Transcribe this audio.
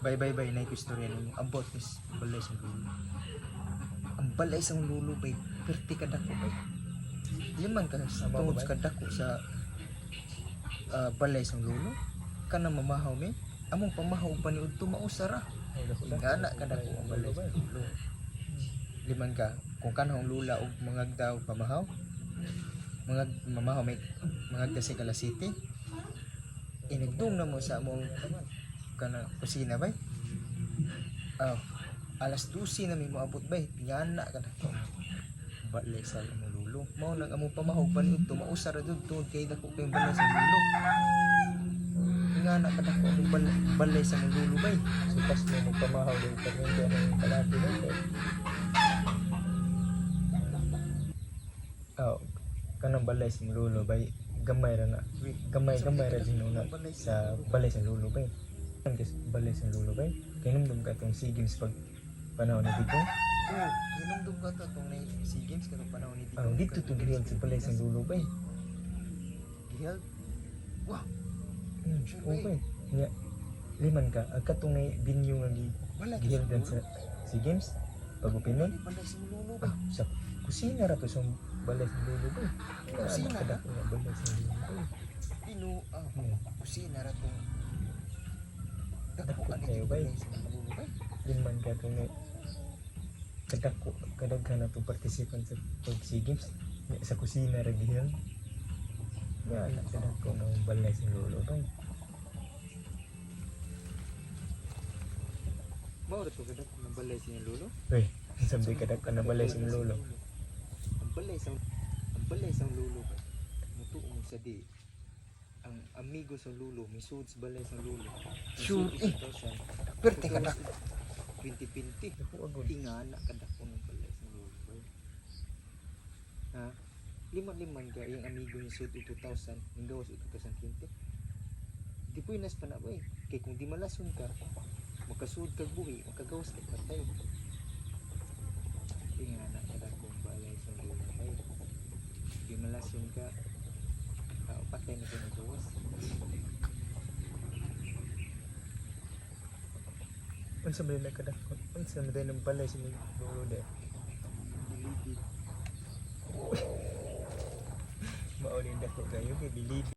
Bye na istorya ninyo about this balay sa lulo. Ang balay sa lulo bay, perti ka dako bay. Di man ka tungod ka dako sa balay sa lulo. Kana mamahaw mi. Among pamahaw pa ni udto mausara. Ingana ka dako ang balay sa lulo. Liman ka kung kanang lula og mangagda og pamahaw. Mamahaw may mangagda sa Kala City. Inigdong na mo sa among kana kusina bay. Alas 12 na may moabot bay. Ingana ka dako. Balay sa lulo. Mao nang among pamahaw pa ni udto mausara jud tungod kay dako kay balay sa lulo. Ingana ka dako ang balay sa lulo bay. Supas mo magpamahaw din pag hindi ang kalaki na kanang balay sa lulo bay gamay ra na gamay ra din una sa balay sa lulo bay ang balay sa lulo bay kinumdum ka tong SEA Games pag panahon ni Digong Kinumdum ka to tong SEA Games katong panahon ni Digong. dito to gihel sa balay sa lulo bay gihel. Wow. Okay nya liman ka katong na venue nga gihel dan sa SEA Games pag-upinon Balay sa lulo ba? sa kusina ra to sa balay sa lulo bay Kusina kada ko nga balay sa lulo bay Pino kusina ra tong Dako ani kayo bay. balay sa lulo bay. liman ka to nga kadaghan na to participant sa SEA Games sa kusina ra gihel nga kadagko na balay sa lulo bay Mao ra to kadako ng balay sa lulo. Uy, sabi kadagko na balay sa lulo Ang balay sa lulo ba? Mutuo mo sa di. Ang amigo sa lulo, misud sa balay sa lulo. Sure, Perti ka dako. 2020. Ako agad Ingana ka dako ng balay sa lulo. Bay. Ha? Liman ka yung amigo ni sud 2000, yung gawas 2020. Di po inas pa na ba eh. Kaya kung di malason ka, makasud kag buhi, makagawas ka patay. Ingana ka dako ng balay sa lulo. Bay. Di malason ka, patay na siya nagawas. unsa ba na kadagko unsa na ng balay sa lulo de Bilibid. mao din dako kayo kay bilib